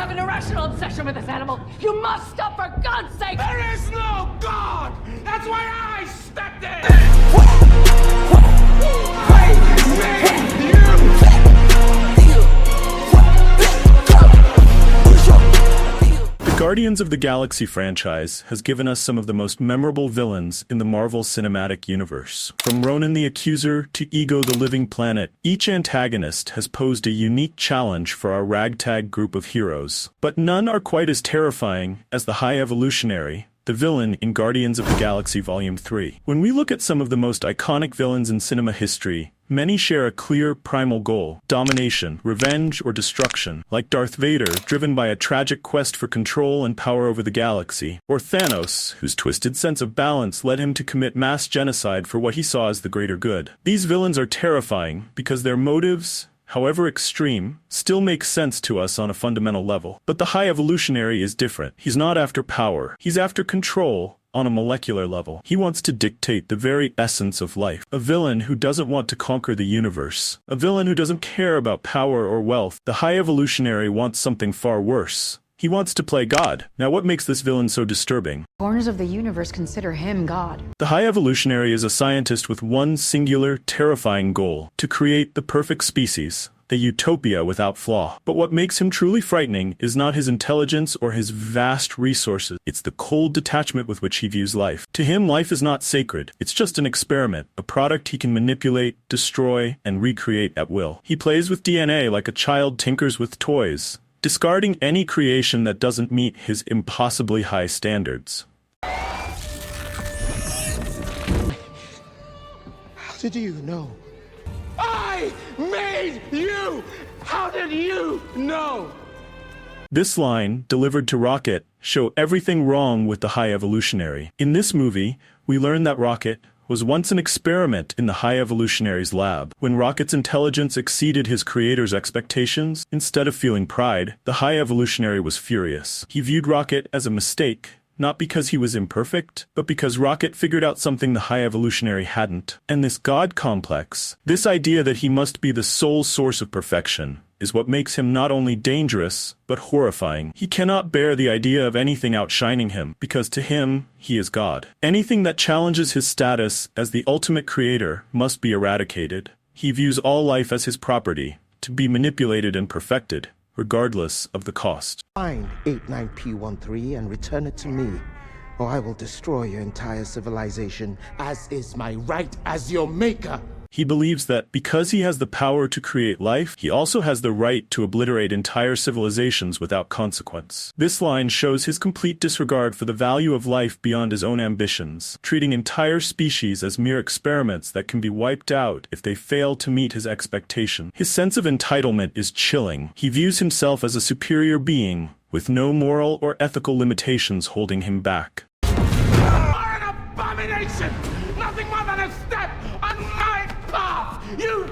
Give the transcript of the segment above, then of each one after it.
have an irrational obsession with this animal. You must stop, for God's sake! There is no God! That's why I stepped in! The Guardians of the Galaxy franchise has given us some of the most memorable villains in the Marvel Cinematic Universe. From Ronin the Accuser to Ego the Living Planet, each antagonist has posed a unique challenge for our ragtag group of heroes. But none are quite as terrifying as the High Evolutionary, the villain in Guardians of the Galaxy Volume 3. When we look at some of the most iconic villains in cinema history, many share a clear primal goal: domination, revenge, or destruction, like Darth Vader, driven by a tragic quest for control and power over the galaxy, or Thanos, whose twisted sense of balance led him to commit mass genocide for what he saw as the greater good. These villains are terrifying because their motives, however extreme, still make sense to us on a fundamental level. But the High Evolutionary is different. He's not after power. He's after control. On a molecular level, he wants to dictate the very essence of life. A villain who doesn't want to conquer the universe. A villain who doesn't care about power or wealth. The High Evolutionary wants something far worse. He wants to play God. Now, what makes this villain so disturbing? Corners of the universe consider him God. The High Evolutionary is a scientist with one singular, terrifying goal: to create the perfect species. The utopia without flaw. But what makes him truly frightening is not his intelligence or his vast resources. It's the cold detachment with which he views life. To him, life is not sacred. It's just an experiment, a product he can manipulate, destroy, and recreate at will. He plays with DNA like a child tinkers with toys, discarding any creation that doesn't meet his impossibly high standards. How did you know? I made you! How did you know? This line, delivered to Rocket, shows everything wrong with the High Evolutionary. In this movie, we learn that Rocket was once an experiment in the High Evolutionary's lab. When Rocket's intelligence exceeded his creator's expectations, instead of feeling pride, the High Evolutionary was furious. He viewed Rocket as a mistake, not because he was imperfect, but because Rocket figured out something the High Evolutionary hadn't. And this God complex, this idea that he must be the sole source of perfection, is what makes him not only dangerous, but horrifying. He cannot bear the idea of anything outshining him, because to him, he is God. Anything that challenges his status as the ultimate creator must be eradicated. He views all life as his property, to be manipulated and perfected, regardless of the cost. Find 89P13 and return it to me, or I will destroy your entire civilization, As is my right as your maker. He believes that because he has the power to create life, he also has the right to obliterate entire civilizations without consequence. This line shows his complete disregard for the value of life beyond his own ambitions, treating entire species as mere experiments that can be wiped out if they fail to meet his expectation. His sense of entitlement is chilling. He views himself as a superior being, with no moral or ethical limitations holding him back. You are an abomination! Nothing more than a step on my path! You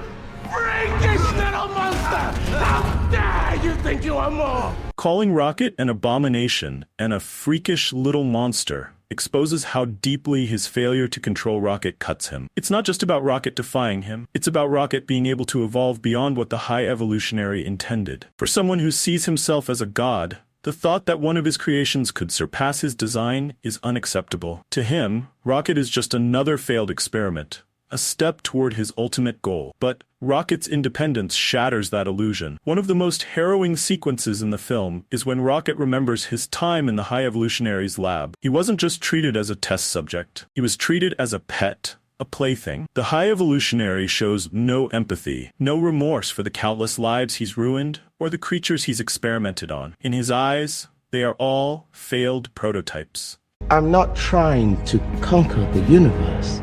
freakish little monster! How dare you think you are more! Calling Rocket an abomination and a freakish little monster exposes how deeply his failure to control Rocket cuts him. It's not just about Rocket defying him, it's about Rocket being able to evolve beyond what the High Evolutionary intended. For someone who sees himself as a god, the thought that one of his creations could surpass his design is unacceptable. To him, Rocket is just another failed experiment, a step toward his ultimate goal. But Rocket's independence shatters that illusion. One of the most harrowing sequences in the film is when Rocket remembers his time in the High Evolutionary's lab. He wasn't just treated as a test subject. He was treated as a pet, a plaything. The High Evolutionary shows no empathy, no remorse for the countless lives he's ruined or the creatures he's experimented on. In his eyes, they are all failed prototypes. I'm not trying to conquer the universe.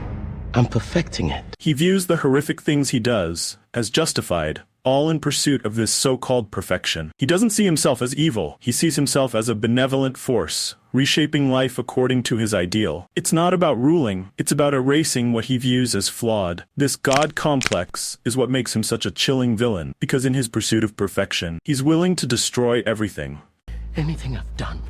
I'm perfecting it. He views the horrific things he does as justified, all in pursuit of this so-called perfection. He doesn't see himself as evil. He sees himself as a benevolent force, reshaping life according to his ideal. It's not about ruling, it's about erasing what he views as flawed. This God complex is what makes him such a chilling villain, because in his pursuit of perfection, he's willing to destroy everything. Anything I've done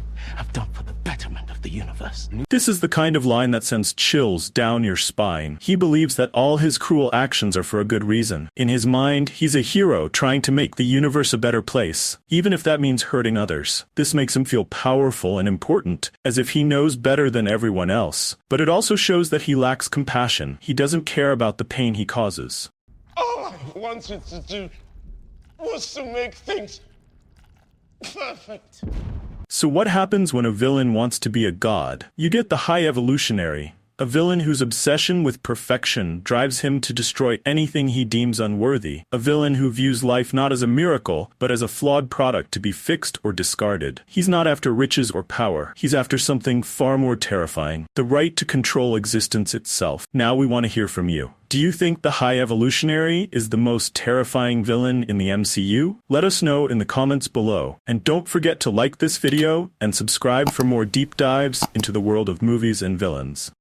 for the betterment of the universe. This is the kind of line that sends chills down your spine. He believes that all his cruel actions are for a good reason. In his mind, he's a hero trying to make the universe a better place, even if that means hurting others. This makes him feel powerful and important, as if he knows better than everyone else. But it also shows that he lacks compassion. He doesn't care about the pain he causes. All I wanted to do was to make things perfect. So what happens when a villain wants to be a god? You get the High Evolutionary, a villain whose obsession with perfection drives him to destroy anything he deems unworthy, a villain who views life not as a miracle, but as a flawed product to be fixed or discarded. He's not after riches or power. He's after something far more terrifying, the right to control existence itself. Now we want to hear from you. Do you think the High Evolutionary is the most terrifying villain in the MCU? Let us know in the comments below. And don't forget to like this video and subscribe for more deep dives into the world of movies and villains.